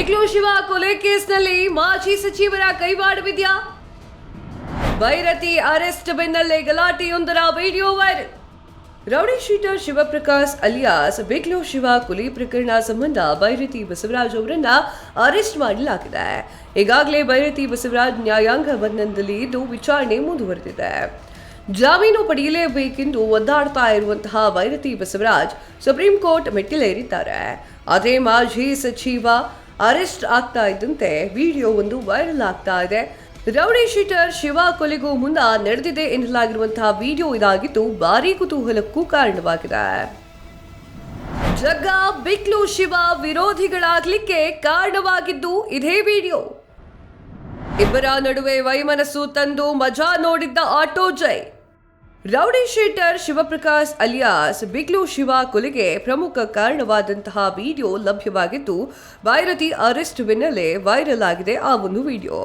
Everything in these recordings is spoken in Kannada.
ಬಿಕ್ಲು ಶಿವ ಕೊಲೆ ಕೇಸ್ನಲ್ಲಿ ಮಾಜಿ ಸಚಿವರ ಕೈವಾಡವಿದೆಯಾ? ಭೈರತಿ ಅರೆಸ್ಟ್ ಬೆನ್ನಲ್ಲೇ ಗಲಾಟೆಯೊಂದರ video viral. Rowdy sheeter Shivaprakash alias Biklu Shiva ಕೊಲೆ ಪ್ರಕರಣ ಸಂಬಂಧ ಭೈರತಿ ಬಸವರಾಜ್ ಅವರನ್ನ ಅರೆಸ್ಟ್ ಮಾಡಲಾಗಿದೆ. ಈಗಾಗಲೇ ಭೈರತಿ ಬಸವರಾಜ್ ನ್ಯಾಯಾಂಗ ಬಂಧನದಲ್ಲಿ ಇದ್ದು ವಿಚಾರಣೆ ಮುಂದುವರೆದಿದೆ. ಜಾಮೀನು ಪಡೆಯಲೇಬೇಕೆಂದು ಒದ್ದಾಡ್ತಾ ಇರುವಂತಹ ಭೈರತಿ ಬಸವರಾಜ್ ಸುಪ್ರೀಂ ಕೋರ್ಟ್ ಮೆಟ್ಟಿಲೇರಿದ್ದಾರೆ. ಆದರೆ ಮಾಜಿ ಸಚಿವ ಅರೆಸ್ಟ್ ಆಗ್ತಾ ಇದ್ದಂತೆ ವಿಡಿಯೋ ಒಂದು ವೈರಲ್ ಆಗ್ತಾ ಇದೆ. ರೌಡಿ ಶೀಟರ್ ಶಿವ ಕೊಲೆಗೂ ಮುನ್ನ ನಡೆದಿದೆ ಎನ್ನಲಾಗಿರುವಂತಹ ವಿಡಿಯೋ ಇದಾಗಿದ್ದು ಭಾರೀ ಕುತೂಹಲಕ್ಕೂ ಕಾರಣವಾಗಿದೆ. ಜಗ್ಗ ಬಿಕ್ಲು ಶಿವ ವಿರೋಧಿಗಳಾಗ್ಲಿಕ್ಕೆ ಕಾರಣವಾಗಿದ್ದು ಇದೇ ವಿಡಿಯೋ. ಇಬ್ಬರ ನಡುವೆ ವೈಮನಸ್ಸು ತಂದು ಮಜಾ ನೋಡಿದ್ದ auto Jai. Rowdy sheeter Shivaprakash alias Biklu Shiva ಕೊಲೆಗೆ ಪ್ರಮುಖ ಕಾರಣವಾದಂತಹ ವಿಡಿಯೋ ಲಭ್ಯವಾಗಿದ್ದು ಭೈರತಿ ಅರೆಸ್ಟ್ ಬೆನ್ನಲ್ಲೇ ವೈರಲ್ ಆಗಿದೆ ಆ ಒಂದು ವಿಡಿಯೋ.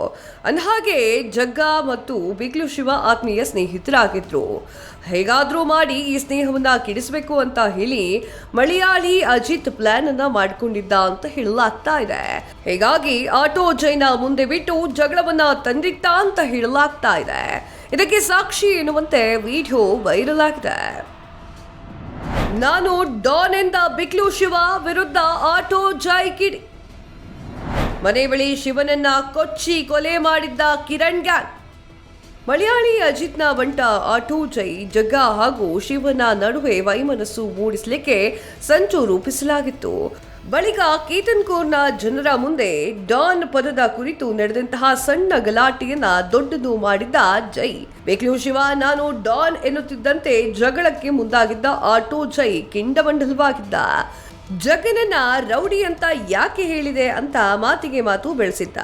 ಅಂದಹಾಗೆ ಜಗ್ಗ ಮತ್ತು ಬಿಕ್ಲು ಶಿವ ಆತ್ಮೀಯ ಸ್ನೇಹಿತರಾಗಿದ್ರು. ಹೇಗಾದ್ರೂ ಮಾಡಿ ಈ ಸ್ನೇಹವನ್ನ ಕೆಡಿಸಬೇಕು ಅಂತ ಹೇಳಿ ಮಲಯಾಳಿ ಅಜಿತ್ ಪ್ಲಾನ್ ಅನ್ನ ಮಾಡಿಕೊಂಡಿದ್ದ ಅಂತ ಹೇಳಲಾಗ್ತಾ ಇದೆ. ಹೀಗಾಗಿ ಆಟೋ ಜೈನ ಮುಂದೆ ಬಿಟ್ಟು ಜಗಳವನ್ನ ತಂದಿಟ್ಟ ಅಂತ ಹೇಳಲಾಗ್ತಾ ಇದೆ. ಇದಕ್ಕೆ ಸಾಕ್ಷಿ ಎನ್ನುವಂತೆ ವಿಡಿಯೋ ವೈರಲ್ ಆಗಿದೆ. ನಾನು ಡಾನ್ ಎಂದ ಬಿಕ್ಲು ಶಿವ ವಿರುದ್ಧ ಆಟೋ ಜೈ ಕಿಡಿ. ಮನೆ ಬಳಿ ಶಿವನನ್ನ ಕೊಚ್ಚಿ ಕೊಲೆ ಮಾಡಿದ್ದ ಕಿರಣ್ ಗ್ಯಾಂಗ್. ಮಲಯಾಳಿ ಅಜಿತ್ನ ಬಂಟ ಆಟೋ ಜೈ ಜಗ್ಗ ಹಾಗೂ ಶಿವನ ನಡುವೆ ವೈಮನಸ್ಸು ಮೂಡಿಸಲಿಕ್ಕೆ ಸಂಚು ರೂಪಿಸಲಾಗಿತ್ತು. ಬಳಿಕ ಕೇತನ್ಕೋರ್ನ ಜನರ ಮುಂದೆ ಡಾನ್ ಪದದ ಕುರಿತು ನಡೆದಂತಹ ಸಣ್ಣ ಗಲಾಟೆಯನ್ನ ದೊಡ್ಡದು ಮಾಡಿದ್ದ ಜೈ. ಬಿಕ್ಲು ಶಿವ ನಾನು ಡಾನ್ ಎನ್ನುತ್ತಿದ್ದಂತೆ ಜಗಳಕ್ಕೆ ಮುಂದಾಗಿದ್ದ ಆಟೋ ಜೈ ಕೆಂಡಮಂಡಲವಾಗಿದ್ದ. ಜಗ್ಗನನ್ನ ರೌಡಿ ಅಂತ ಯಾಕೆ ಹೇಳಿದೆ ಅಂತ ಮಾತಿಗೆ ಮಾತು ಬೆಳೆಸಿದ್ದ.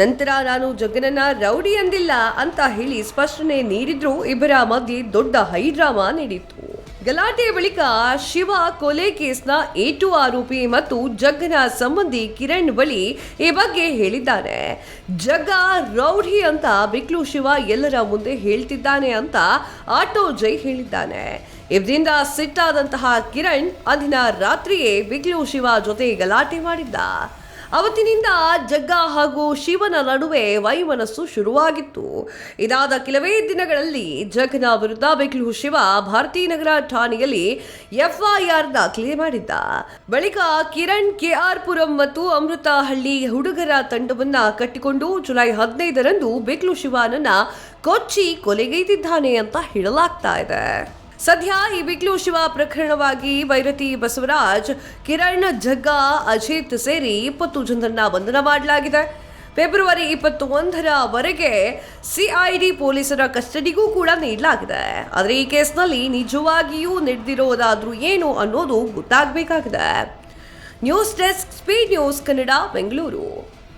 ನಂತರ ನಾನು ಜಗ್ಗನನ್ನ ರೌಡಿ ಅಂದಿಲ್ಲ ಅಂತ ಹೇಳಿ ಸ್ಪಷ್ಟನೆ ನೀಡಿದ್ರು. ಇಬ್ಬರ ಮಧ್ಯೆ ದೊಡ್ಡ ಹೈಡ್ರಾಮಾ ನಡೆಯಿತು. ಗಲಾಟೆಯ ಬಳಿಕ ಶಿವ ಕೊಲೆ ಕೇಸ್ನ ಏಟು ಆರೋಪಿ ಮತ್ತು ಜಗ್ಗನ ಸಂಬಂಧಿ ಕಿರಣ್ ಬಳಿ ಈ ಬಗ್ಗೆ ಹೇಳಿದ್ದಾನೆ. ಜಗ್ಗ ರೌಡಿ ಅಂತ ಬಿಕ್ಲು ಶಿವ ಎಲ್ಲರ ಮುಂದೆ ಹೇಳ್ತಿದ್ದಾನೆ ಅಂತ ಆಟೋ ಜೈ ಹೇಳಿದ್ದಾನೆ. ಇದರಿಂದ ಸಿಟ್ಟಾದಂತಹ ಕಿರಣ್ ಅಂದಿನ ರಾತ್ರಿಯೇ ಬಿಕ್ಲು ಶಿವ ಜೊತೆ ಗಲಾಟೆ ಮಾಡಿದ್ದ. ಅವತ್ತಿನಿಂದ ಜಗ್ಗ ಹಾಗೂ ಶಿವನ ನಡುವೆ ವೈಮನಸ್ಸು ಶುರುವಾಗಿತ್ತು. ಇದಾದ ಕೆಲವೇ ದಿನಗಳಲ್ಲಿ ಜಗ್ಗನ ವಿರುದ್ಧ ಬಿಕ್ಲು ಶಿವ ಭಾರತೀನಗರ ಠಾಣೆಯಲ್ಲಿ ಎಫ್ಐಆರ್ ದಾಖಲೆ ಮಾಡಿದ್ದ. ಬಳಿಕ ಕಿರಣ್ ಕೆಆರ್ ಪುರಂ ಮತ್ತು ಅಮೃತಹಳ್ಳಿ ಹುಡುಗರ ತಂಡವನ್ನ ಕಟ್ಟಿಕೊಂಡು ಜುಲೈ 15ರಂದು ಬಿಕ್ಲು ಶಿವನನ್ನ ಕೊಚ್ಚಿ ಕೊಲೆಗೈದಿದ್ದಾನೆ ಅಂತ ಹೇಳಲಾಗ್ತಾ ಇದೆ. ಸದ್ಯ ಈ ಬಿಕ್ಲು ಶಿವ ಪ್ರಕರಣವಾಗಿ ಭೈರತಿ ಬಸವರಾಜ್, ಕಿರಣ್, ಜಗ್ಗ, ಅಜಿತ್ ಸೇರಿ 20 ಜನರನ್ನ ಬಂಧನ ಮಾಡಲಾಗಿದೆ. ಫೆಬ್ರವರಿ 21ರವರೆಗೆ ಸಿಐಡಿ ಪೊಲೀಸರ ಕಸ್ಟಡಿಗೂ ಕೂಡ ನೀಡಲಾಗಿದೆ. ಆದರೆ ಈ ಕೇಸ್ನಲ್ಲಿ ನಿಜವಾಗಿಯೂ ನಡೆದಿರೋದಾದ್ರೂ ಏನು ಅನ್ನೋದು ಗೊತ್ತಾಗಬೇಕಾಗಿದೆ. News desk, speed news Kannada, Bengaluru.